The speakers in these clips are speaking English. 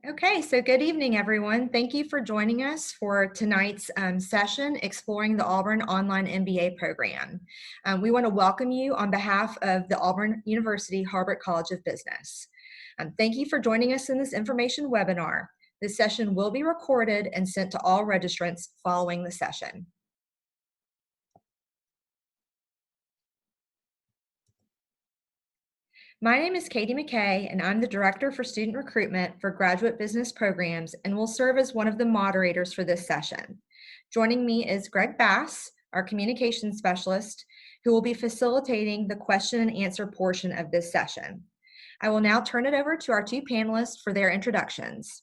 Okay, so good evening, everyone. Thank you for joining us for tonight's session, Exploring the Auburn Online MBA program. We want to welcome you on behalf of the Auburn University Harbert College of Business. Thank you for joining us in this information webinar. This session will be recorded and sent to all registrants following the session. My name is Katie McKay, and I'm the Director for Student Recruitment for Graduate Business Programs and will serve as one of the moderators for this session. Joining me is Greg Bass, our Communications Specialist, who will be facilitating the question and answer portion of this session. I will now turn it over to our two panelists for their introductions.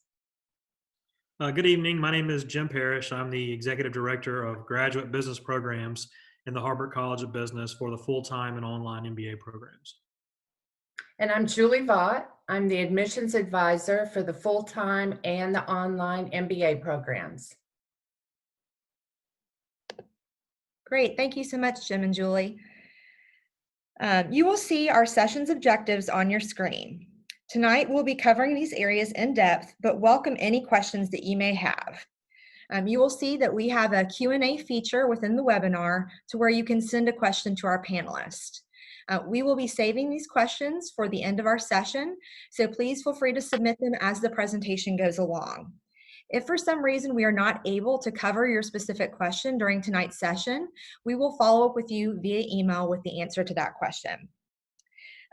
Good evening. My name is Jim Parrish. I'm the Executive Director of Graduate Business Programs in the Harbert College of Business for the full-time and online MBA programs. And I'm Julie Vaught. I'm the Admissions Advisor for the full-time and the online MBA programs. Great. Thank you so much, Jim and Julie. You will see our session's objectives on your screen. Tonight, we'll be covering these areas in depth, but welcome any questions that you may have. You will see that we have a Q&A feature within the webinar to where you can send a question to our panelists. We will be saving these questions for the end of our session, so please feel free to submit them as the presentation goes along. If for some reason we are not able to cover your specific question during tonight's session, we will follow up with you via email with the answer to that question.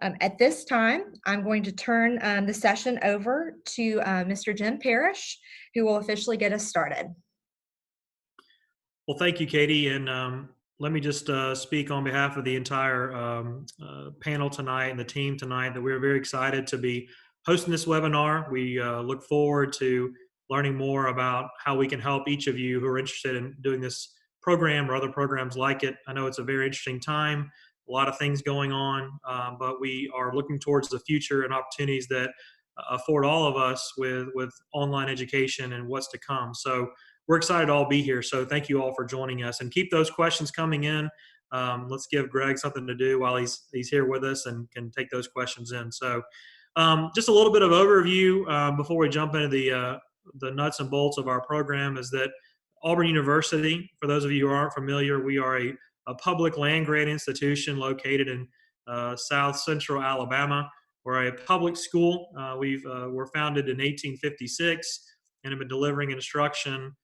At this time, I'm going to turn the session over to Mr. Jim Parrish, who will officially get us started. Well, thank you, Katie. And let me just speak on behalf of the entire panel tonight and the team tonight that we're very excited to be hosting this webinar. We look forward to learning more about how we can help each of you who are interested in doing this program or other programs like it. I know it's a very interesting time, a lot of things going on, but we are looking towards the future and opportunities that afford all of us with online education and what's to come. So we're excited to all be here. So thank you all for joining us, and keep those questions coming in. Let's give Greg something to do while he's here with us and can take those questions in. So just a little bit of overview before we jump into the nuts and bolts of our program is that Auburn University, for those of you who aren't familiar, we are a public land-grant institution located in South Central Alabama. We're a public school. We're founded in 1856 and have been delivering instruction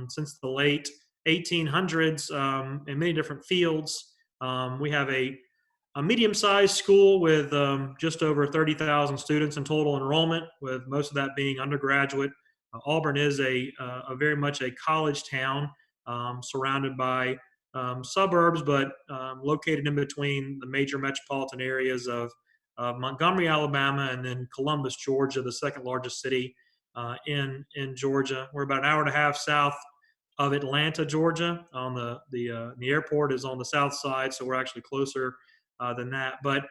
since the late 1800s in many different fields. We have a medium-sized school with just over 30,000 students in total enrollment, with most of that being undergraduate. Auburn is a very much a college town, surrounded by suburbs, but located in between the major metropolitan areas of Montgomery, Alabama, and then Columbus, Georgia, the second largest city in Georgia. We're about an hour and a half south of Atlanta, Georgia. On the airport is on the south side, so we're actually closer than that. But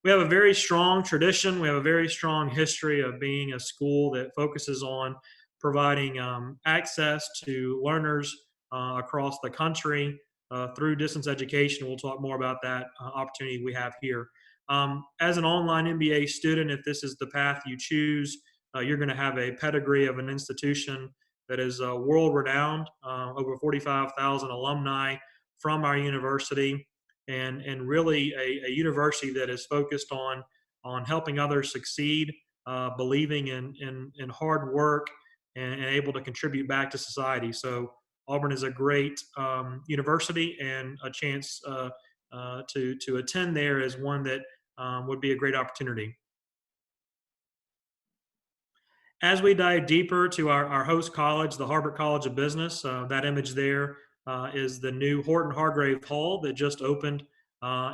we have a very strong tradition. We have a very strong history of being a school that focuses on providing access to learners across the country through distance education. We'll talk more about that opportunity we have here. As an online MBA student, if this is the path you choose, you're going to have a pedigree of an institution that is world-renowned, over 45,000 alumni from our university, and really a university that is focused on helping others succeed, believing in hard work, and able to contribute back to society. So Auburn is a great university, and a chance to attend there is one that would be a great opportunity. As we dive deeper to our host college, the Harbert College of Business, that image there is the new Horton Hargrave Hall that just opened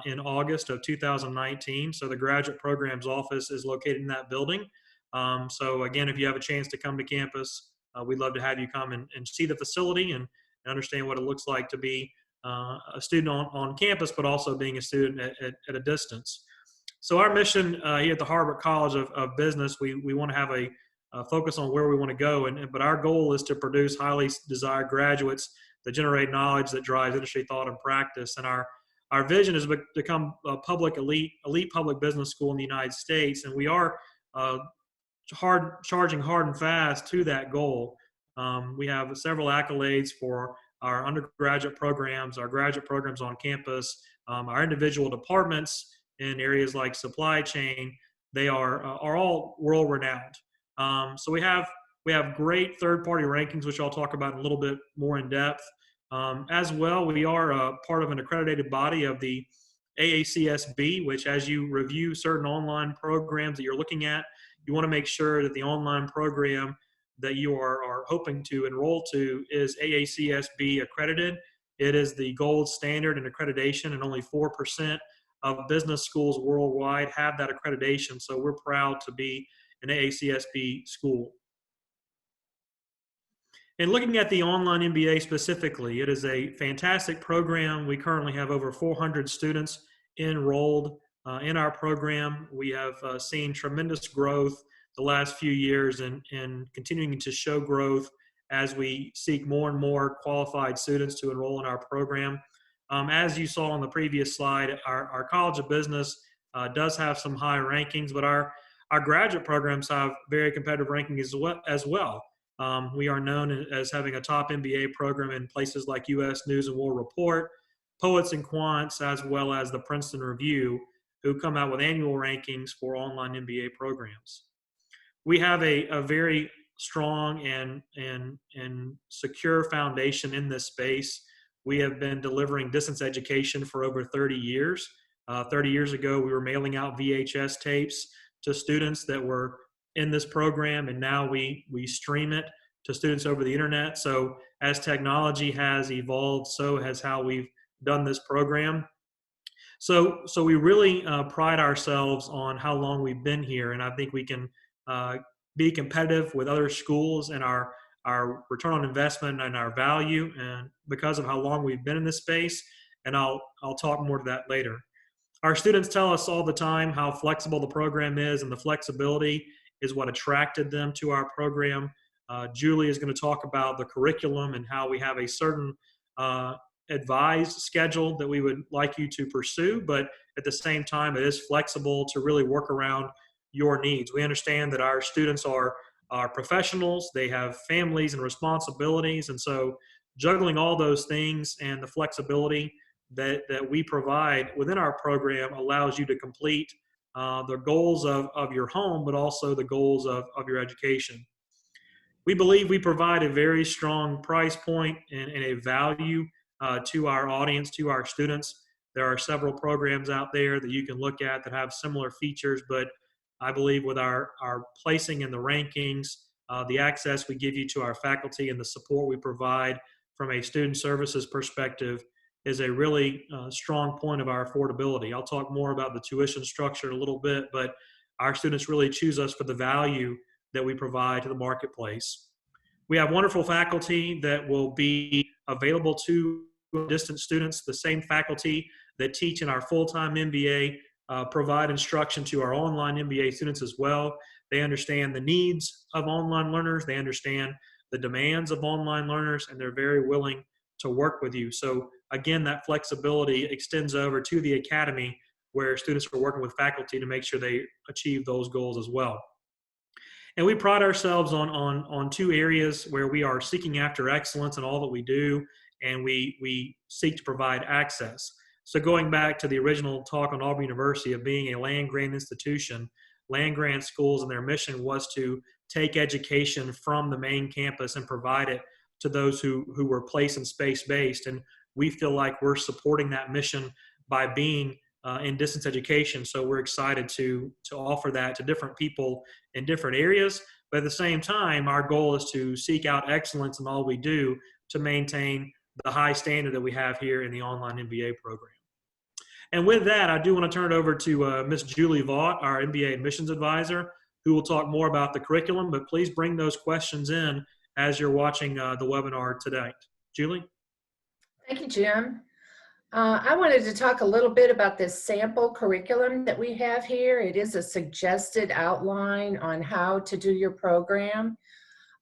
in August of 2019. So the graduate programs office is located in that building. So again, if you have a chance to come to campus, we'd love to have you come and see the facility and understand what it looks like to be a student on campus, but also being a student at a distance. So our mission here at the Harbert College of Business, we want to have a focus on where we want to go, but our goal is to produce highly desired graduates that generate knowledge that drives industry thought and practice. And our vision is to become a elite public business school in the United States, and we are charging hard and fast to that goal. We have several accolades for our undergraduate programs, our graduate programs on campus, our individual departments in areas like supply chain. They are all world renowned. So we have great third party rankings, which I'll talk about in a little bit more in depth. As well, we are part of an accredited body of the AACSB, which, as you review certain online programs that you're looking at, you want to make sure that the online program that you are hoping to enroll to is AACSB accredited. It is the gold standard in accreditation, and only 4% of business schools worldwide have that accreditation. So we're proud to be an AACSB school. And looking at the online MBA specifically, it is a fantastic program. We currently have over 400 students enrolled in our program. We have seen tremendous growth the last few years and continuing to show growth as we seek more and more qualified students to enroll in our program. As you saw on the previous slide, our College of Business does have some high rankings, but our graduate programs have very competitive rankings as well. We are known as having a top MBA program in places like U.S. News and World Report, Poets and Quants, as well as the Princeton Review, who come out with annual rankings for online MBA programs. We have a very strong and secure foundation in this space. We have been delivering distance education for over 30 years. 30 years ago, we were mailing out VHS tapes to students that were in this program, and now we stream it to students over the internet. So as technology has evolved, so has how we've done this program. So we really pride ourselves on how long we've been here, and I think we can be competitive with other schools and our return on investment and our value, and because of how long we've been in this space. And I'll talk more to that later. Our students tell us all the time how flexible the program is, and the flexibility is what attracted them to our program. Julie is going to talk about the curriculum and how we have a certain advised schedule that we would like you to pursue, but at the same time, it is flexible to really work around your needs. We understand that our students are professionals, they have families and responsibilities, and so juggling all those things and the flexibility that we provide within our program allows you to complete the goals of your home, but also the goals of your education. We believe we provide a very strong price point and a value to our audience, to our students. There are several programs out there that you can look at that have similar features, but I believe with our placing in the rankings, the access we give you to our faculty, and the support we provide from a student services perspective is a really strong point of our affordability. I'll talk more about the tuition structure in a little bit, but our students really choose us for the value that we provide to the marketplace. We have wonderful faculty that will be available to distance students. The same faculty that teach in our full-time MBA provide instruction to our online MBA students as well. They understand the needs of online learners. They understand the demands of online learners, and they're very willing to work with you. So again, that flexibility extends over to the academy, where students are working with faculty to make sure they achieve those goals as well. And we pride ourselves on two areas where we are seeking after excellence in all that we do, and we seek to provide access. So going back to the original talk on Auburn University of being a land-grant institution, land-grant schools and their mission was to take education from the main campus and provide it to those who were place and space-based. And we feel like we're supporting that mission by being in distance education. So we're excited to offer that to different people in different areas. But at the same time, our goal is to seek out excellence in all we do to maintain the high standard that we have here in the online MBA program. And with that, I do want to turn it over to Ms. Julie Vaught, our MBA admissions advisor, who will talk more about the curriculum. But please bring those questions in as you're watching the webinar today. Julie? Thank you, Jim. I wanted to talk a little bit about this sample curriculum that we have here. It is a suggested outline on how to do your program.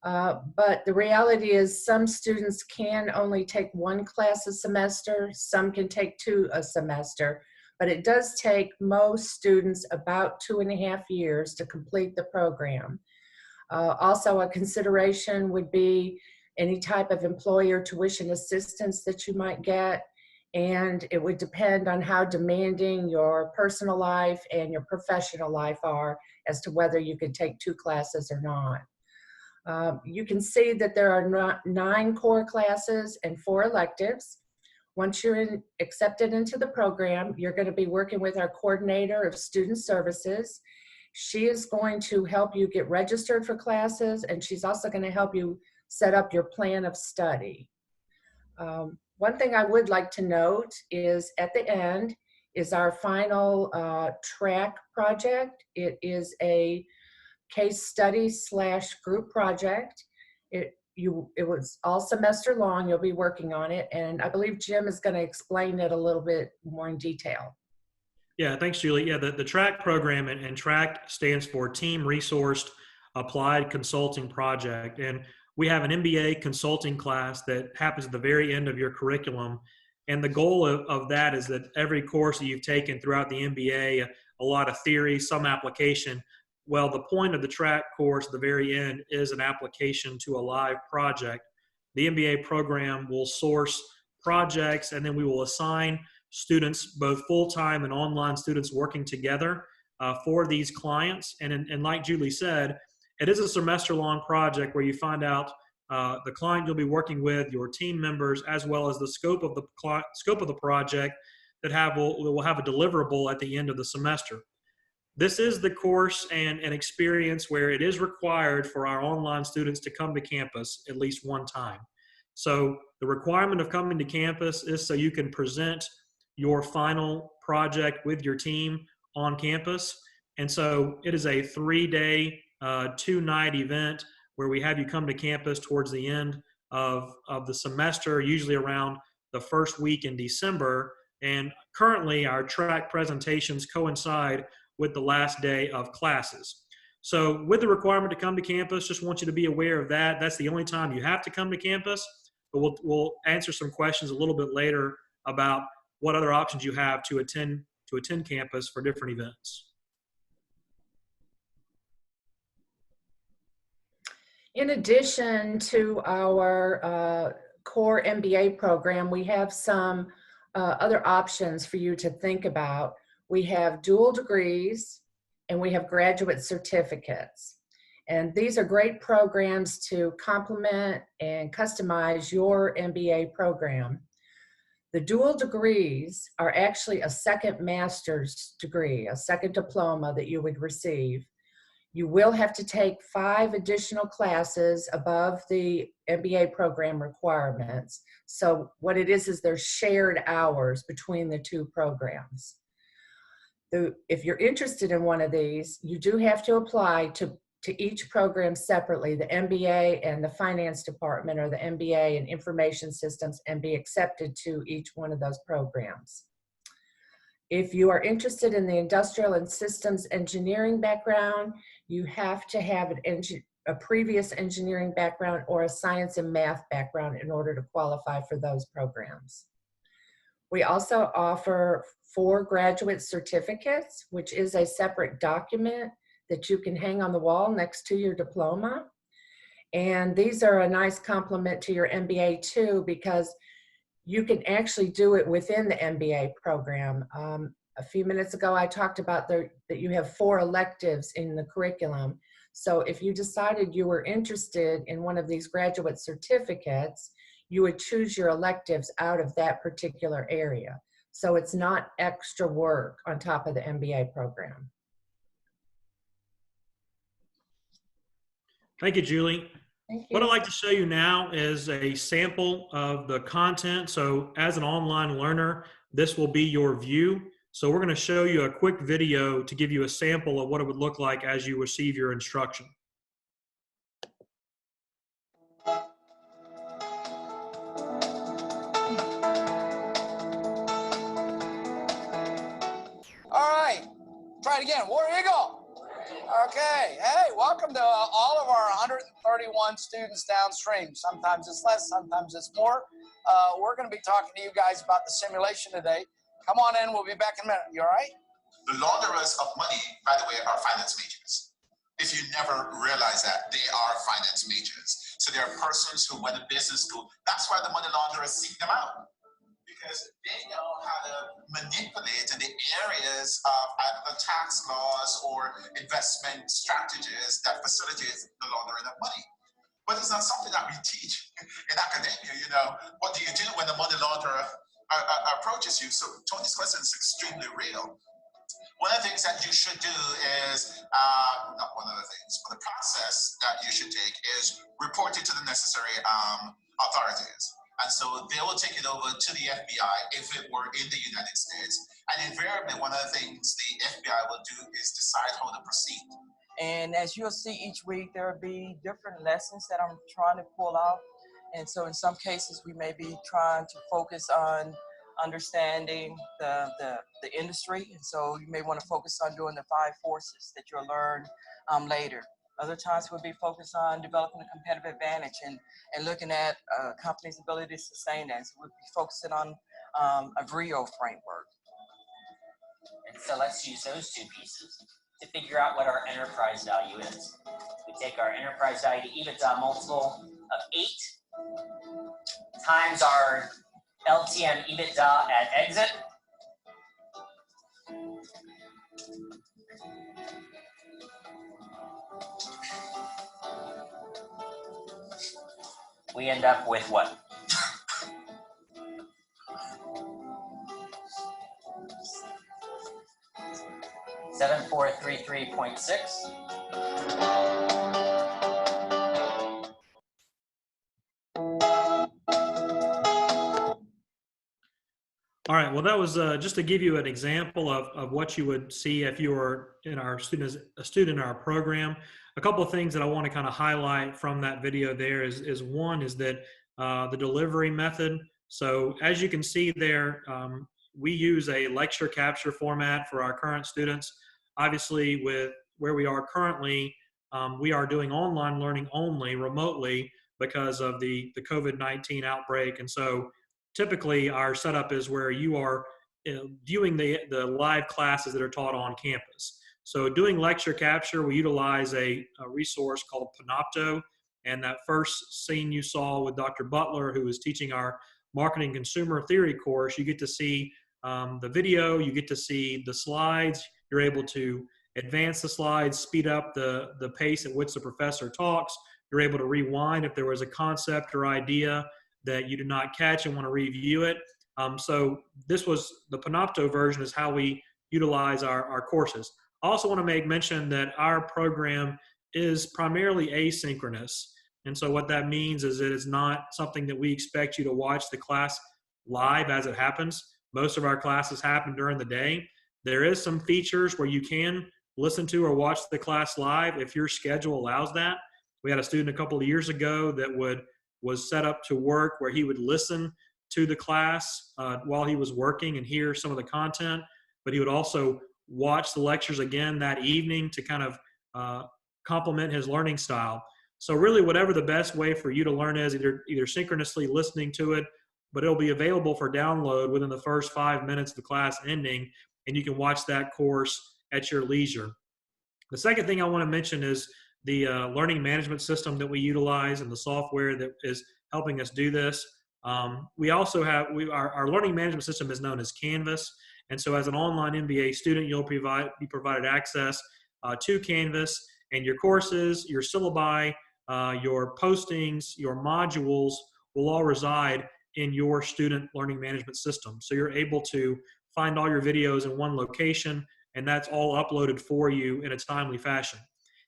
But the reality is some students can only take one class a semester, some can take two a semester. but it does take most students about 2.5 years to complete the program. Also, a consideration would be any type of employer tuition assistance that you might get, and it would depend on how demanding your personal life and your professional life are as to whether you could take 2 classes or not. You can see that there are 9 core classes and 4 electives. Once you're accepted into the program, you're going to be working with our coordinator of student services. She is going to help you get registered for classes, and she's also going to help you set up your plan of study. One thing I would like to note is at the end is our final track project. It is a case study / group project. It was all semester long. You'll be working on it, and I believe Jim is going to explain it a little bit more in detail. Yeah, thanks, Julie. Yeah, the TRACK program, and TRACK stands for Team Resourced Applied Consulting Project. And we have an MBA consulting class that happens at the very end of your curriculum. And the goal of that is that every course that you've taken throughout the MBA, a lot of theory, some application. Well, the point of the TRACK course at the very end is an application to a live project. The MBA program will source projects, and then we will assign students, both full-time and online students, working together for these clients. And like Julie said, it is a semester-long project where you find out the client you'll be working with, your team members, as well as the scope of the project that will have a deliverable at the end of the semester. This is the course and an experience where it is required for our online students to come to campus at least one time. So the requirement of coming to campus is so you can present your final project with your team on campus. And so it is a 3-day, 2-night event where we have you come to campus towards the end of the semester, usually around the first week in December. And currently our track presentations coincide with the last day of classes. So with the requirement to come to campus, just want you to be aware of that. That's the only time you have to come to campus, but we'll answer some questions a little bit later about what other options you have to attend campus for different events. In addition to our core MBA program, we have some other options for you to think about. We have dual degrees and we have graduate certificates. And these are great programs to complement and customize your MBA program. The dual degrees are actually a second master's degree, a second diploma that you would receive. You will have to take 5 additional classes above the MBA program requirements. So what it is there's shared hours between the 2 programs. If you're interested in one of these, you do have to apply to each program separately, the MBA and the finance department, or the MBA and information systems, and be accepted to each one of those programs. If you are interested in the industrial and systems engineering background, you have to have a previous engineering background or a science and math background in order to qualify for those programs. We also offer 4 graduate certificates, which is a separate document that you can hang on the wall next to your diploma. And these are a nice complement to your MBA too, because you can actually do it within the MBA program. A few minutes ago, I talked about that you have 4 electives in the curriculum. So if you decided you were interested in one of these graduate certificates, you would choose your electives out of that particular area. So it's not extra work on top of the MBA program. Thank you, Julie. Thank you. What I'd like to show you now is a sample of the content. So as an online learner, this will be your view. So we're going to show you a quick video to give you a sample of what it would look like as you receive your instruction. All right, try it again. War Eagle. Okay, hey, welcome to all of our 131 students downstream. Sometimes it's less, sometimes it's more. We're going to be talking to you guys about the simulation today. Come on in. We'll be back in a minute. You all right? The launderers of money, by the way, are finance majors. If you never realize that, they are finance majors. So they are persons who went to business school. That's why the money launderers seek them out, because they know how to manipulate in the areas of either tax laws or investment strategies that facilitate the laundering of money. But it's not something that we teach in academia. You know, what do you do when the money launderer approaches you? So Tony's question is extremely real. One of the things that you should do is, not one of the things, but the process that you should take is report it to the necessary authorities. And so they will take it over to the FBI if it were in the United States. And invariably, one of the things the FBI will do is decide how to proceed. And as you'll see each week, there will be different lessons that I'm trying to pull out. And so in some cases, we may be trying to focus on understanding the industry. And so you may want to focus on doing the 5 forces that you'll learn later. Other times we'll be focused on developing a competitive advantage and looking at a company's ability to sustain that. So we'll be focusing on a VRIO framework. And so let's use those 2 pieces to figure out what our enterprise value is. We take our enterprise value to EBITDA multiple of 8 times our LTM EBITDA at exit. We end up with what? $7,433.6. All right, well, that was just to give you an example of what you would see if you were a student in our program. A couple of things that I want to kind of highlight from that video there is one is that the delivery method. So as you can see there, we use a lecture capture format for our current students. Obviously, with where we are currently, we are doing online learning only remotely because of the COVID-19 outbreak. And so typically our setup is where you are viewing the live classes that are taught on campus. So doing lecture capture, we utilize a resource called Panopto. And that first scene you saw with Dr. Butler, who is teaching our marketing consumer theory course, you get to see the video, you get to see the slides, you're able to advance the slides, speed up the pace at which the professor talks, you're able to rewind if there was a concept or idea that you did not catch and want to review it. So this was the Panopto version is how we utilize our courses. I also want to make mention that our program is primarily asynchronous. And so what that means is it is not something that we expect you to watch the class live as it happens. Most of our classes happen during the day. There is some features where you can listen to or watch the class live if your schedule allows that. We had a student a couple of years ago that was set up to work where he would listen to the class while he was working and hear some of the content, but he would also watch the lectures again that evening to kind of complement his learning style. So really whatever the best way for you to learn is, either synchronously listening to it, but it'll be available for download within the first 5 minutes of the class ending, and you can watch that course at your leisure. The second thing I want to mention is the learning management system that we utilize and the software that is helping us do this. We also have, our learning management system is known as Canvas. And so as an online MBA student, you'll be provided access to Canvas, and your courses, your syllabi, your postings, your modules will all reside in your student learning management system. So you're able to find all your videos in one location, and that's all uploaded for you in a timely fashion.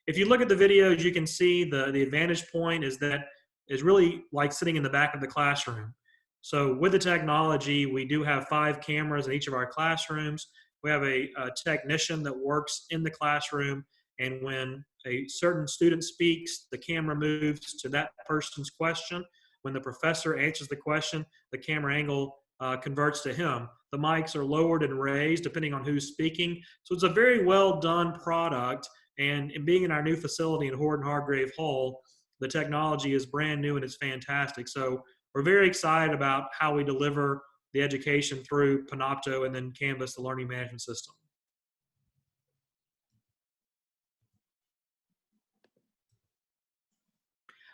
If you look at the videos, you can see the advantage point is that is really like sitting in the back of the classroom. So with the technology, we do have 5 cameras in each of our classrooms. We have a technician that works in the classroom, and when a certain student speaks, the camera moves to that person's question. When the professor answers the question, the camera angle converts to him. The mics are lowered and raised depending on who's speaking. So it's a very well done product. And being in our new facility in Horton Hargrave Hall, the technology is brand new and it's fantastic. So we're very excited about how we deliver the education through Panopto and then Canvas, the learning management system.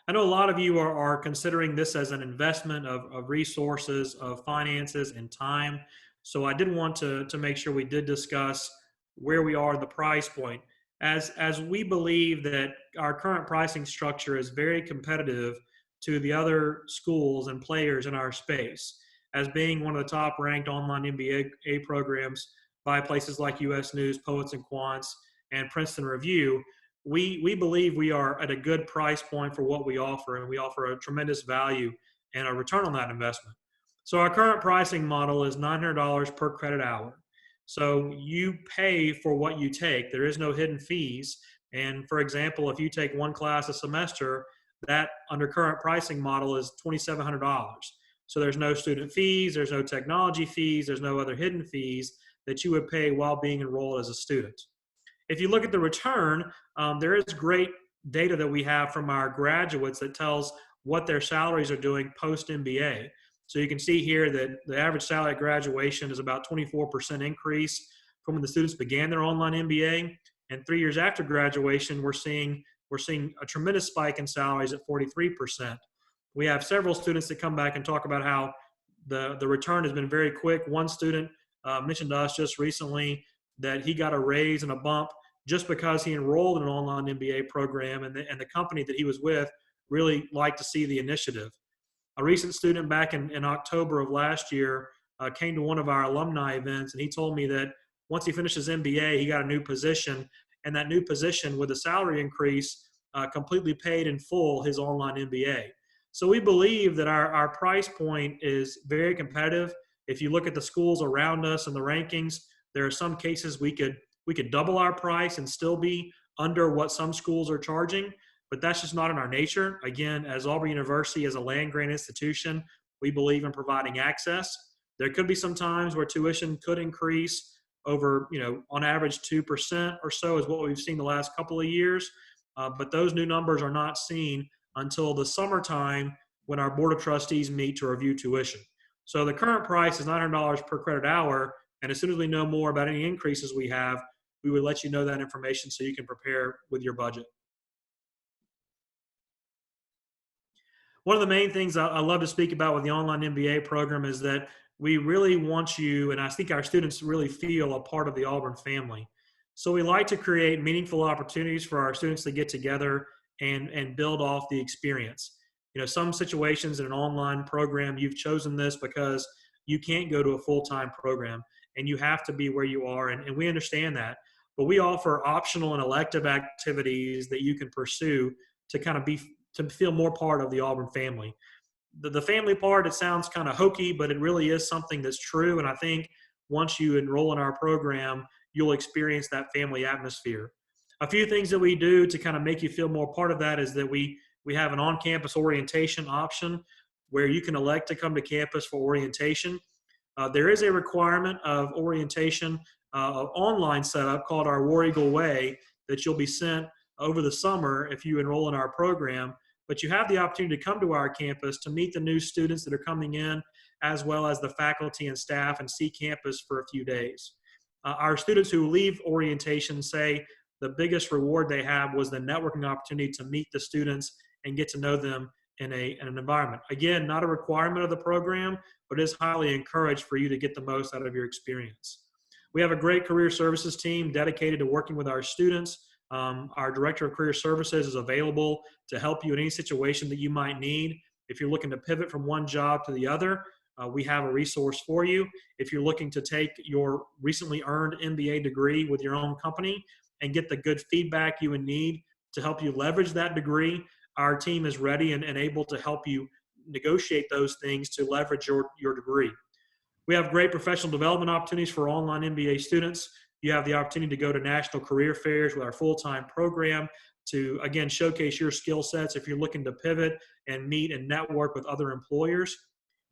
I know a lot of you are considering this as an investment of resources, of finances, and time. So I did want to make sure we did discuss where we are in the price point. As we believe that our current pricing structure is very competitive to the other schools and players in our space, as being one of the top ranked online MBA programs by places like US News, Poets and Quants, and Princeton Review. We believe we are at a good price point for what we offer, and we offer a tremendous value and a return on that investment. So our current pricing model is $900 per credit hour. So you pay for what you take. There is no hidden fees. And for example, if you take one class a semester, that under current pricing model is $2,700. So there's no student fees, there's no technology fees, there's no other hidden fees that you would pay while being enrolled as a student. If you look at the return, there is great data that we have from our graduates that tells what their salaries are doing post-MBA. So you can see here that the average salary at graduation is about 24% increase from when the students began their online MBA. And 3 years after graduation, we're seeing a tremendous spike in salaries at 43%. We have several students that come back and talk about how the return has been very quick. One student mentioned to us just recently that he got a raise and a bump just because he enrolled in an online MBA program, and the company that he was with really liked to see the initiative. A recent student back in October of last year came to one of our alumni events, and he told me that once he finished his MBA, he got a new position, and that new position with a salary increase completely paid in full his online MBA. So we believe that our price point is very competitive. If you look at the schools around us and the rankings, there are some cases we could double our price and still be under what some schools are charging, but that's just not in our nature. Again, as Auburn University, as a land-grant institution, we believe in providing access. There could be some times where tuition could increase over, on average 2% or so is what we've seen the last couple of years, but those new numbers are not seen until the summertime when our Board of Trustees meet to review tuition. So the current price is $900 per credit hour, and as soon as we know more about any increases we have, we would let you know that information so you can prepare with your budget. One of the main things I love to speak about with the online MBA program is that we really want you, and I think our students really feel a part of the Auburn family. So we like to create meaningful opportunities for our students to get together and build off the experience. Some situations in an online program, you've chosen this because you can't go to a full-time program and you have to be where you are, and we understand that. But we offer optional and elective activities that you can pursue to to feel more part of the Auburn family. The family part, it sounds kind of hokey, but it really is something that's true. And I think once you enroll in our program, you'll experience that family atmosphere. A few things that we do to kind of make you feel more part of that is that we have an on-campus orientation option where you can elect to come to campus for orientation. There is a requirement of orientation of online setup called our War Eagle Way that you'll be sent over the summer if you enroll in our program. But you have the opportunity to come to our campus to meet the new students that are coming in, as well as the faculty and staff, and see campus for a few days. Our students who leave orientation say the biggest reward they have was the networking opportunity to meet the students and get to know them in an environment. Again, not a requirement of the program, but is highly encouraged for you to get the most out of your experience. We have a great career services team dedicated to working with our students. Our Director of Career Services is available to help you in any situation that you might need. If you're looking to pivot from one job to the other, we have a resource for you. If you're looking to take your recently earned MBA degree with your own company and get the good feedback you would need to help you leverage that degree, our team is ready and able to help you negotiate those things to leverage your degree. We have great professional development opportunities for online MBA students. You have the opportunity to go to national career fairs with our full-time program to, again, showcase your skill sets if you're looking to pivot and meet and network with other employers.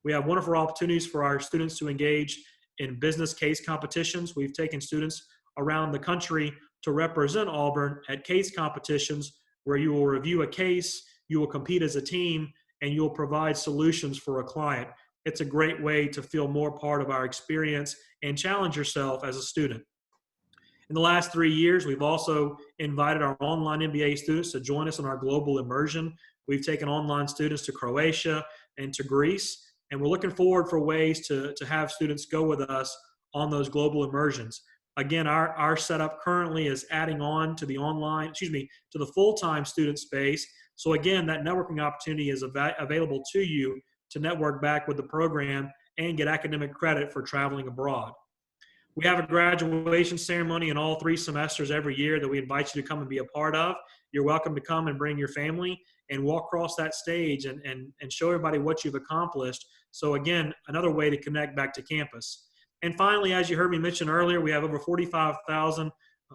We have wonderful opportunities for our students to engage in business case competitions. We've taken students around the country to represent Auburn at case competitions where you will review a case, you will compete as a team, and you will provide solutions for a client. it's a great way to feel more part of our experience and challenge yourself as a student. In the last 3 years, we've also invited our online MBA students to join us in our global immersion. We've taken online students to Croatia and to Greece, and we're looking forward for ways to have students go with us on those global immersions. Again, our setup currently is adding on to the to the full-time student space. So again, that networking opportunity is available to you to network back with the program and get academic credit for traveling abroad. We have a graduation ceremony in all 3 semesters every year that we invite you to come and be a part of. You're welcome to come and bring your family and walk across that stage and show everybody what you've accomplished. So again, another way to connect back to campus. And finally, as you heard me mention earlier, we have over 45,000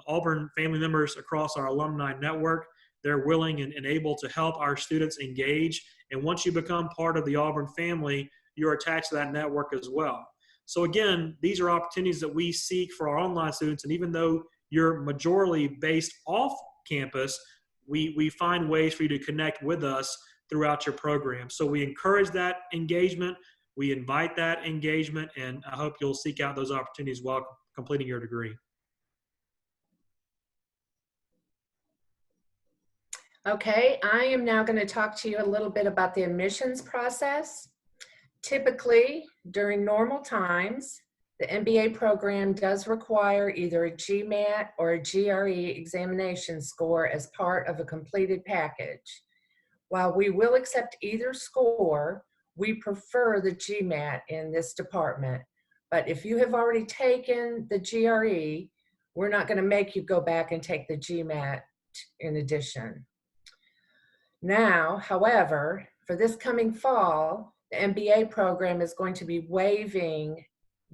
Auburn family members across our alumni network. They're willing and able to help our students engage. And once you become part of the Auburn family, you're attached to that network as well. So again, these are opportunities that we seek for our online students. And even though you're majorly based off campus, we find ways for you to connect with us throughout your program. So we encourage that engagement. We invite that engagement, and I hope you'll seek out those opportunities while completing your degree. Okay, I am now going to talk to you a little bit about the admissions process. Typically, during normal times, the MBA program does require either a GMAT or a GRE examination score as part of a completed package. While we will accept either score, we prefer the GMAT in this department. But if you have already taken the GRE, we're not going to make you go back and take the GMAT in addition. Now, however, for this coming fall, the MBA program is going to be waiving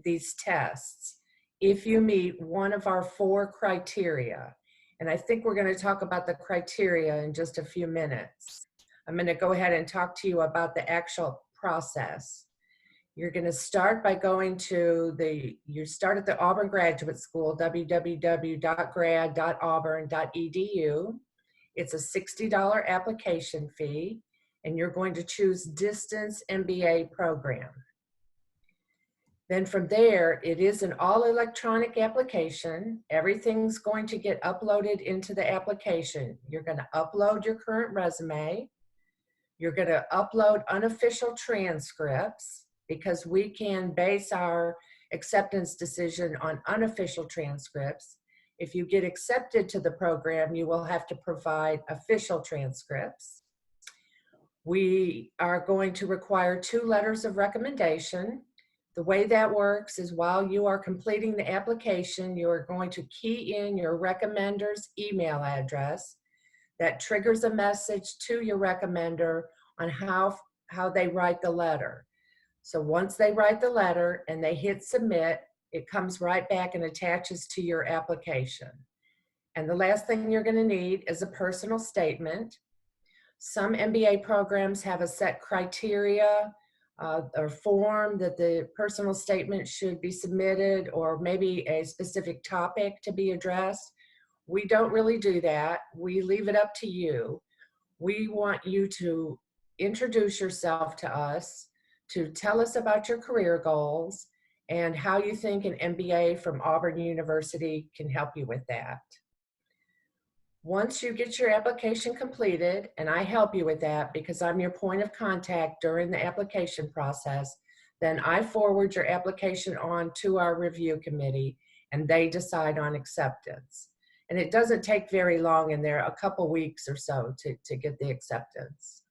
these tests if you meet one of our 4 criteria. And I think we're going to talk about the criteria in just a few minutes. I'm going to go ahead and talk to you about the actual process. You're going to start by going to you start at the Auburn Graduate School, www.grad.auburn.edu. It's a $60 application fee, and you're going to choose Distance MBA program. Then from there, it is an all electronic application. Everything's going to get uploaded into the application. You're going to upload your current resume. You're going to upload unofficial transcripts, because we can base our acceptance decision on unofficial transcripts. If you get accepted to the program, you will have to provide official transcripts. We are going to require 2 letters of recommendation. The way that works is while you are completing the application, you are going to key in your recommender's email address. That triggers a message to your recommender on how they write the letter. So once they write the letter and they hit submit, it comes right back and attaches to your application. And the last thing you're going to need is a personal statement. Some MBA programs have a set criteria or form that the personal statement should be submitted, or maybe a specific topic to be addressed. We don't really do that. We leave it up to you. We want you to introduce yourself to us, to tell us about your career goals and how you think an MBA from Auburn University can help you with that. Once you get your application completed, and I help you with that because I'm your point of contact during the application process, then I forward your application on to our review committee and they decide on acceptance. And it doesn't take very long in there, a couple weeks or so to get the acceptance.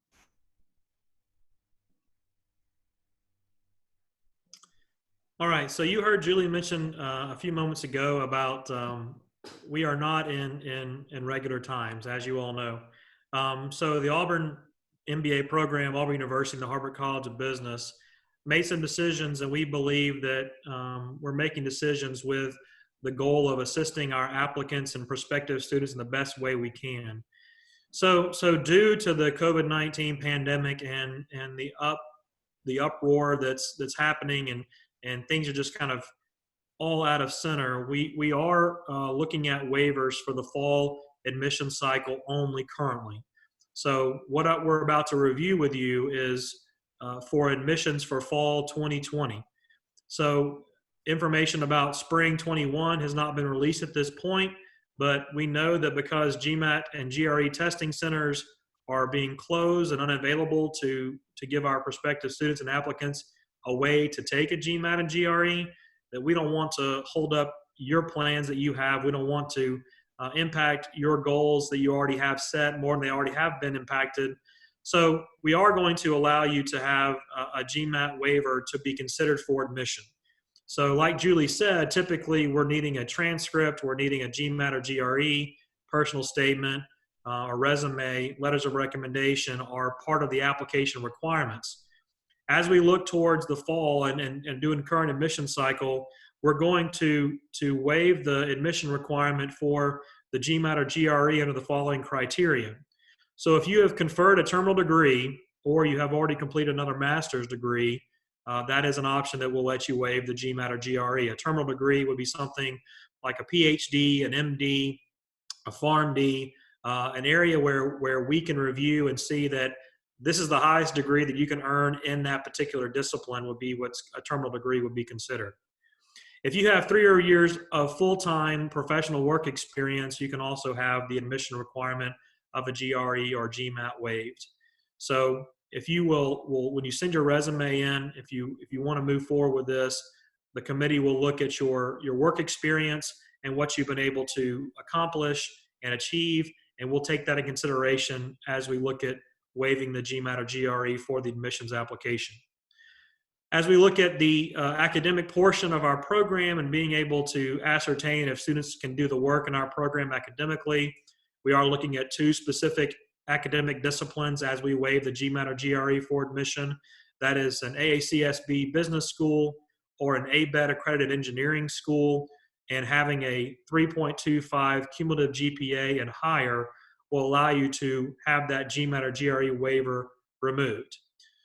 All right, so you heard Julie mention a few moments ago about we are not in regular times, as you all know. So the Auburn MBA program, Auburn University and the Harvard College of Business made some decisions, and we believe that we're making decisions with the goal of assisting our applicants and prospective students in the best way we can. So due to the COVID-19 pandemic and the uproar that's happening and things are just kind of all out of center, we are looking at waivers for the fall admission cycle only currently. So what we're about to review with you is for admissions for fall 2020. So information about spring 21 has not been released at this point, but we know that because GMAT and GRE testing centers are being closed and unavailable to give our prospective students and applicants a way to take a GMAT and GRE, that we don't want to hold up your plans that you have. We don't want to impact your goals that you already have set more than they already have been impacted. So we are going to allow you to have a GMAT waiver to be considered for admission. So like Julie said, typically we're needing a transcript, we're needing a GMAT or GRE, personal statement, a resume, letters of recommendation are part of the application requirements. As we look towards the fall and doing current admission cycle, we're going to waive the admission requirement for the GMAT or GRE under the following criteria. So if you have conferred a terminal degree or you have already completed another master's degree, that is an option that will let you waive the GMAT or GRE. A terminal degree would be something like a PhD, an MD, a PharmD, an area where we can review and see that this is the highest degree that you can earn in that particular discipline would be what a terminal degree would be considered. If you have 3 years of full-time professional work experience, you can also have the admission requirement of a GRE or GMAT waived. So if you will when you send your resume in, if you want to move forward with this, the committee will look at your work experience and what you've been able to accomplish and achieve, and we'll take that in consideration as we look at waiving the GMAT or GRE for the admissions application. As we look at the academic portion of our program and being able to ascertain if students can do the work in our program academically, we are looking at 2 specific academic disciplines as we waive the GMAT or GRE for admission. That is an AACSB business school or an ABET accredited engineering school, and having a 3.25 cumulative GPA and higher will allow you to have that GMAT or GRE waiver removed.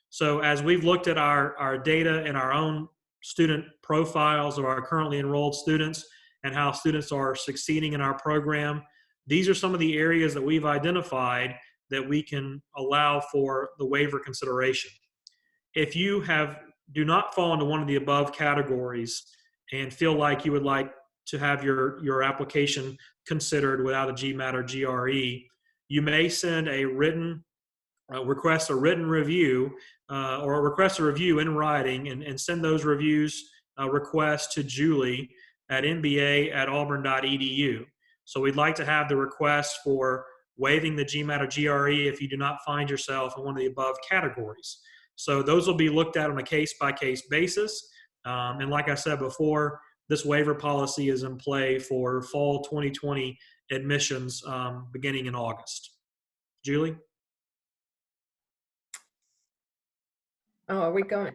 So as we've looked at our data and our own student profiles of our currently enrolled students and how students are succeeding in our program, these are some of the areas that we've identified that we can allow for the waiver consideration. If you do not fall into one of the above categories and feel like you would like to have your application considered without a GMAT or GRE, you may send a written request a written review or request a review in writing and send those reviews requests to Julie at mba@auburn.edu. So we'd like to have the request for waiving the GMAT or GRE if you do not find yourself in one of the above categories. So those will be looked at on a case-by-case basis. And like I said before, this waiver policy is in play for fall 2020 admissions beginning in August. Julie? Oh, are we going?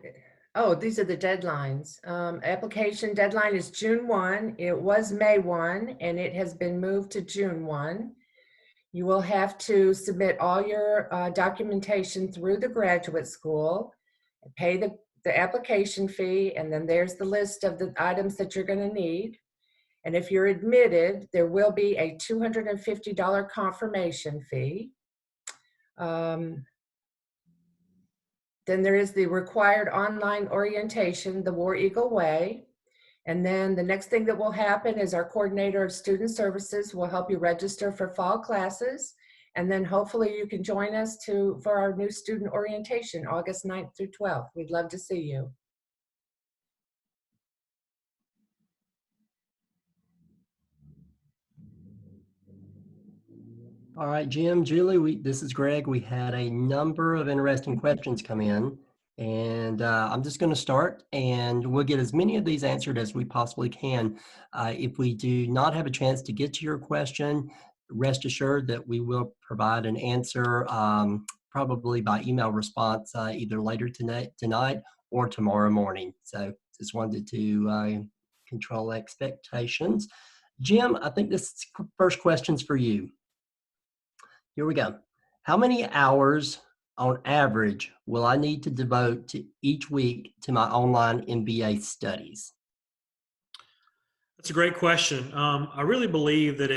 Oh, these are the deadlines. Application deadline is June 1. It was May 1, and it has been moved to June 1. You will have to submit all your documentation through the graduate school, pay the application fee, and then there's the list of the items that you're going to need. And if you're admitted, there will be a $250 confirmation fee. Then there is the required online orientation, the War Eagle Way. And then the next thing that will happen is our coordinator of student services will help you register for fall classes. And then hopefully you can join us for our new student orientation, August 9th through 12th. We'd love to see you. All right, Jim, Julie, this is Greg. We had a number of interesting questions come in, and I'm just going to start, and we'll get as many of these answered as we possibly can. If we do not have a chance to get to your question, rest assured that we will provide an answer probably by email response either later tonight or tomorrow morning. So just wanted to control expectations. Jim, I think this first question's for you. Here we go. How many hours on average will I need to devote to each week to my online MBA studies? That's a great question. I really believe that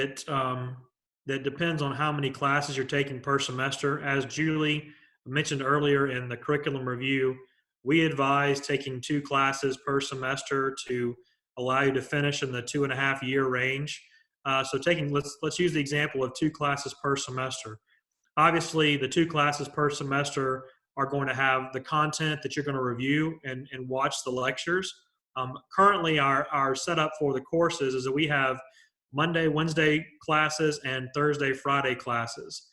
that depends on how many classes you're taking per semester. As Julie mentioned earlier in the curriculum review, we advise taking 2 classes per semester to allow you to finish in the 2.5-year range. So let's use the example of 2 classes per semester. Obviously, the 2 classes per semester are going to have the content that you're going to review and watch the lectures. Currently, our setup for the courses is that we have Monday, Wednesday classes and Thursday, Friday classes.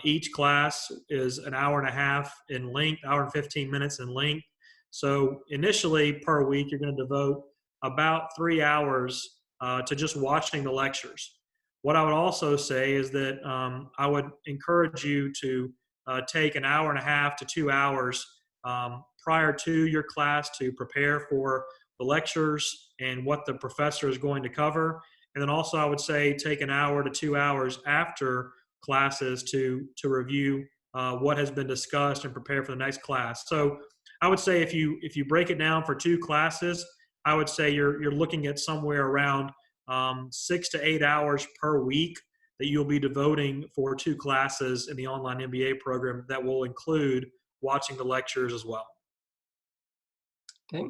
Each class is an hour and a half in length, hour and 15 minutes in length. So initially per week, you're going to devote about 3 hours to just watching the lectures. What I would also say is that I would encourage you to take an hour and a half to 2 hours prior to your class to prepare for the lectures and what the professor is going to cover. And then also I would say take an hour to 2 hours after classes to review what has been discussed and prepare for the next class. So I would say if you break it down for 2 classes, I would say you're looking at somewhere around 6 to 8 hours per week that you'll be devoting for 2 classes in the online MBA program that will include watching the lectures as well. Okay.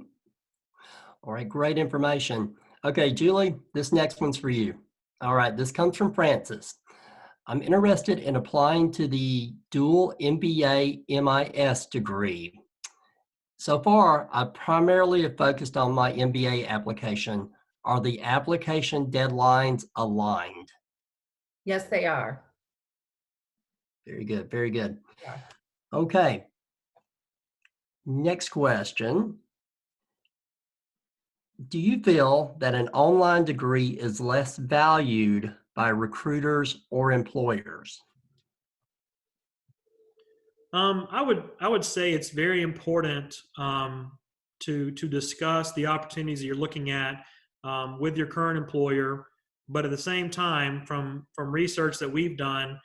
All right, great information. Okay, Julie, this next one's for you. All right, this comes from Francis. I'm interested in applying to the dual MBA MIS degree. So far, I primarily have focused on my MBA application. Are the application deadlines aligned? Yes, they are. Very good, very good. Yeah. Okay. Next question. Do you feel that an online degree is less valued by recruiters or employers? I would say it's very important to discuss the opportunities that you're looking at with your current employer, but at the same time, from research that we've done,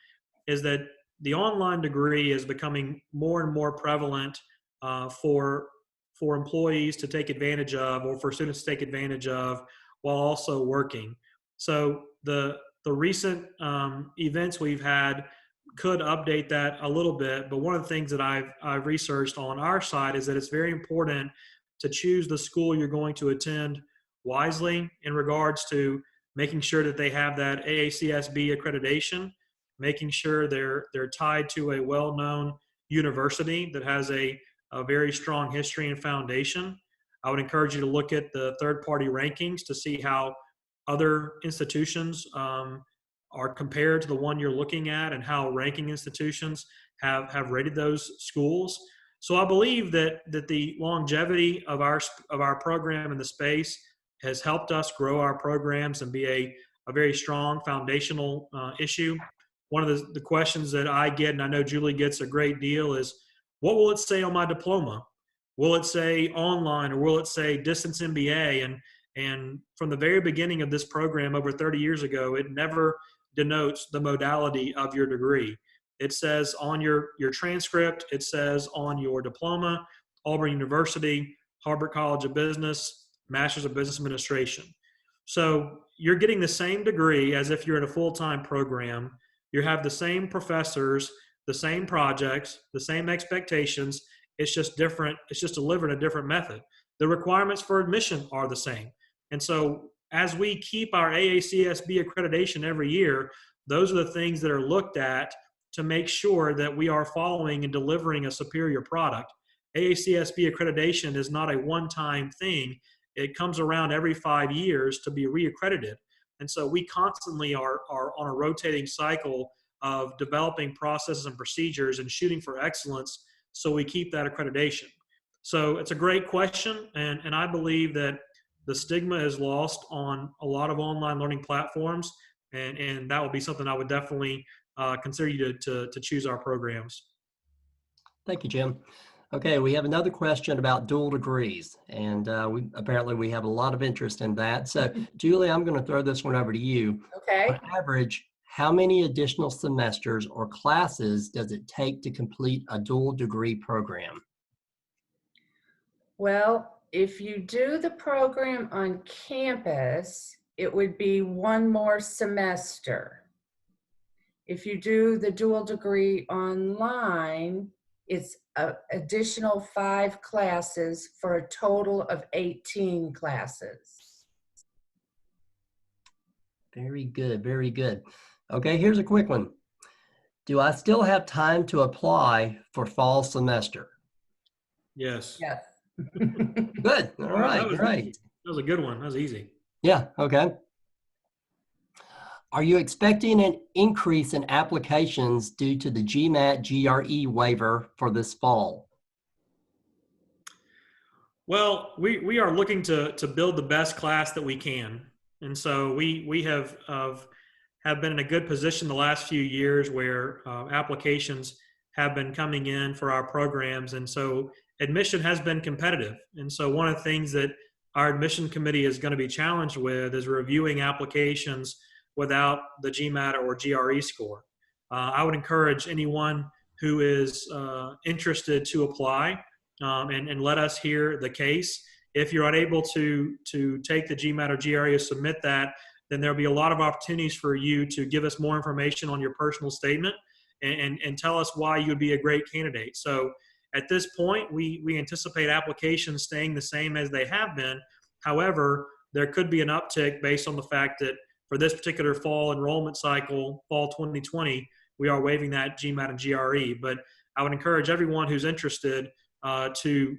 is that the online degree is becoming more and more prevalent for employees to take advantage of, or for students to take advantage of, while also working. So the recent events we've had could update that a little bit, but one of the things that I've researched on our side is that it's very important to choose the school you're going to attend wisely in regards to making sure that they have that AACSB accreditation, making sure they're tied to a well-known university that has a very strong history and foundation. I would encourage you to look at the third-party rankings to see how other institutions are compared to the one you're looking at, and how ranking institutions have rated those schools. So I believe that the longevity of our program in the space has helped us grow our programs and be a very strong foundational issue. One of the questions that I get, and I know Julie gets a great deal, is what will it say on my diploma? Will it say online, or will it say distance MBA? And from the very beginning of this program over 30 years ago, it never denotes the modality of your degree. It says on your transcript, it says on your diploma, Auburn University, Harvard College of Business, Masters of Business Administration. So you're getting the same degree as if you're in a full-time program. You have the same professors, the same projects, the same expectations. It's just different. It's just delivered in a different method. The requirements for admission are the same. And so as we keep our AACSB accreditation every year, those are the things that are looked at to make sure that we are following and delivering a superior product. AACSB accreditation is not a one-time thing. It comes around every 5 years to be reaccredited. And so we constantly are on a rotating cycle of developing processes and procedures and shooting for excellence, so we keep that accreditation. So it's a great question, and I believe that the stigma is lost on a lot of online learning platforms, and that will be something I would definitely consider you to choose our programs. Thank you, Jim. Okay, we have another question about dual degrees, and we have a lot of interest in that. So, Julie, I'm going to throw this one over to you. Okay. On average, how many additional semesters or classes does it take to complete a dual degree program? Well, if you do the program on campus, it would be 1 more semester. If you do the dual degree online, It's an additional 5 classes for a total of 18 classes. Very good, very good. Okay, here's a quick one. Do I still have time to apply for fall semester? Yes. Yes. Good, all right, That was great. easy. That was a good one. That was easy. Yeah, okay. Are you expecting an increase in applications due to the GMAT GRE waiver for this fall? Well, we are looking to build the best class that we can, and so we have been in a good position the last few years where applications have been coming in for our programs, and so admission has been competitive. And so one of the things that our admission committee is going to be challenged with is reviewing applications without the GMAT or GRE score. I would encourage anyone who is interested to apply and let us hear the case. If you're unable to take the GMAT or GRE or submit that, then there'll be a lot of opportunities for you to give us more information on your personal statement and tell us why you would be a great candidate. So at this point, we anticipate applications staying the same as they have been. However, there could be an uptick based on the fact that for this particular fall enrollment cycle, fall 2020, we are waiving that GMAT and GRE. But I would encourage everyone who's interested to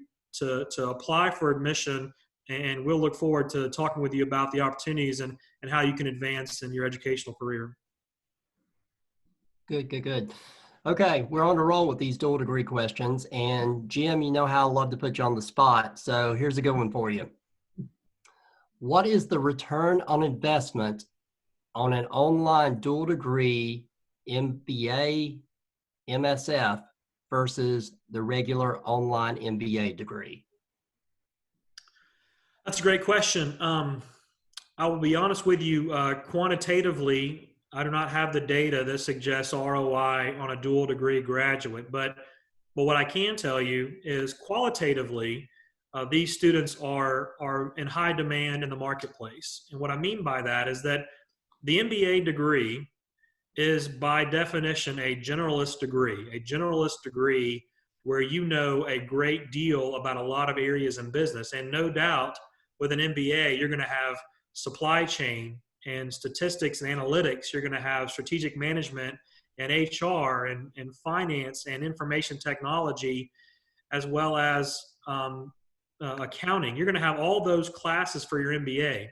apply for admission, and we'll look forward to talking with you about the opportunities and how you can advance in your educational career. Good, good, good. Okay, we're on a roll with these dual degree questions. And Jim, you know how I love to put you on the spot. So here's a good one for you. What is the return on investment on an online dual degree MBA, MSF versus the regular online MBA degree? That's a great question. I will be honest with you, quantitatively, I do not have the data that suggests ROI on a dual degree graduate, but what I can tell you is qualitatively, these students are in high demand in the marketplace. And what I mean by that is that the MBA degree is by definition a generalist degree where you know a great deal about a lot of areas in business. And no doubt with an MBA, you're going to have supply chain and statistics and analytics. You're going to have strategic management and HR and finance and information technology, as well as accounting. You're going to have all those classes for your MBA.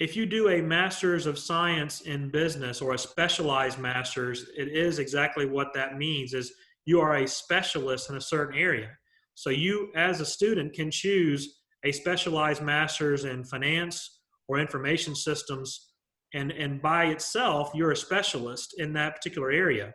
If you do a master's of science in business or a specialized master's, it is exactly what that means is you are a specialist in a certain area. So you as a student can choose a specialized master's in finance or information systems, and by itself, you're a specialist in that particular area.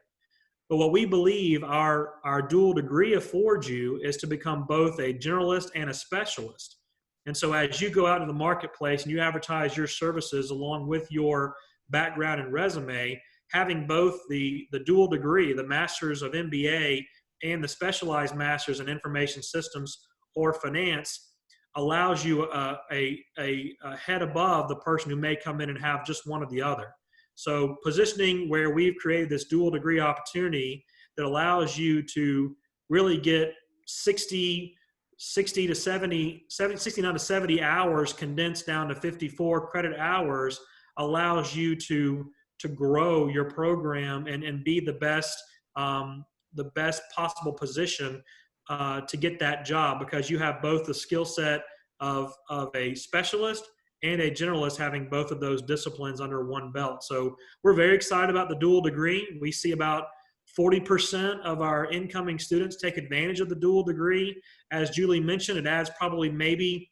But what we believe our dual degree affords you is to become both a generalist and a specialist. And so as you go out into the marketplace and you advertise your services along with your background and resume, having both the dual degree, the master's of MBA and the specialized master's in information systems or finance, allows you a head above the person who may come in and have just one or the other. So positioning where we've created this dual degree opportunity that allows you to really get 69 to 70 hours condensed down to 54 credit hours allows you to grow your program and be the best possible position to get that job, because you have both the skill set of a specialist and a generalist, having both of those disciplines under one belt. So we're very excited about the dual degree. We see about 40% of our incoming students take advantage of the dual degree. As Julie mentioned, it adds probably maybe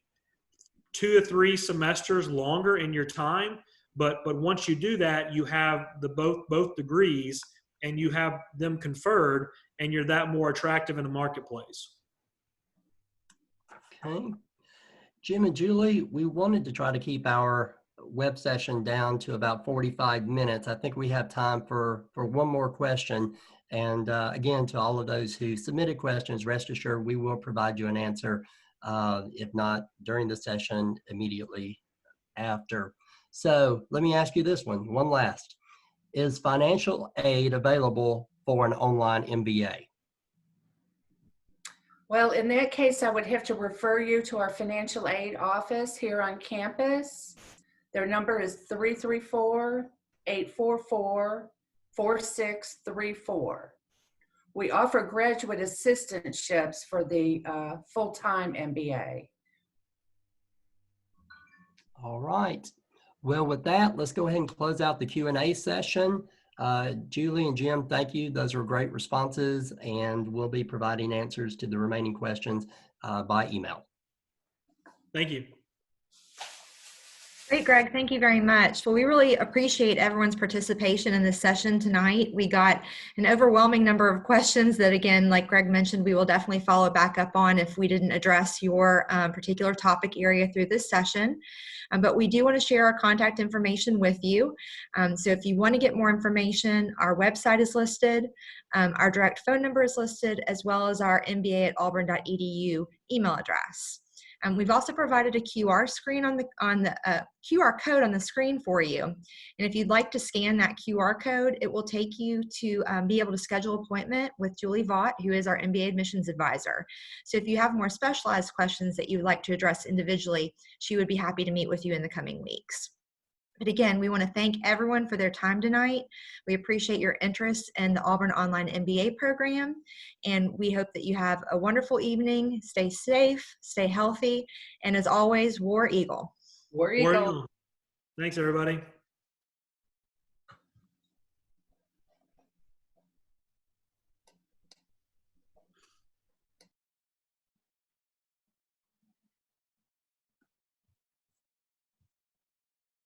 2 to 3 semesters longer in your time. But once you do that, you have the both degrees and you have them conferred, and you're that more attractive in the marketplace. Okay. Jim and Julie, we wanted to try to keep our web session down to about 45 minutes. I think we have time for one more question. And again, to all of those who submitted questions, rest assured we will provide you an answer, if not during the session, immediately after. So let me ask you this one last. Is financial aid available for an online MBA? Well, in that case, I would have to refer you to our financial aid office here on campus. Their number is 334-844-4634. We offer graduate assistantships for the full-time MBA. All right. Well, with that, let's go ahead and close out the Q&A session. Julie and Jim, thank you. Those were great responses, and we'll be providing answers to the remaining questions by email. Thank you. Great, Greg. Thank you very much. Well, we really appreciate everyone's participation in this session tonight. We got an overwhelming number of questions that, again, like Greg mentioned, we will definitely follow back up on if we didn't address your particular topic area through this session. But we do want to share our contact information with you. So if you want to get more information, our website is listed, our direct phone number is listed, as well as our mba@auburn.edu email address. We've also provided a QR screen on the QR code on the screen for you. And if you'd like to scan that QR code, it will take you to be able to schedule an appointment with Julie Vaught, who is our MBA admissions advisor. So if you have more specialized questions that you would like to address individually, she would be happy to meet with you in the coming weeks. But again, we want to thank everyone for their time tonight. We appreciate your interest in the Auburn Online MBA program, and we hope that you have a wonderful evening. Stay safe, stay healthy, and as always, War Eagle. War War Eagle. Eagle. Thanks, everybody.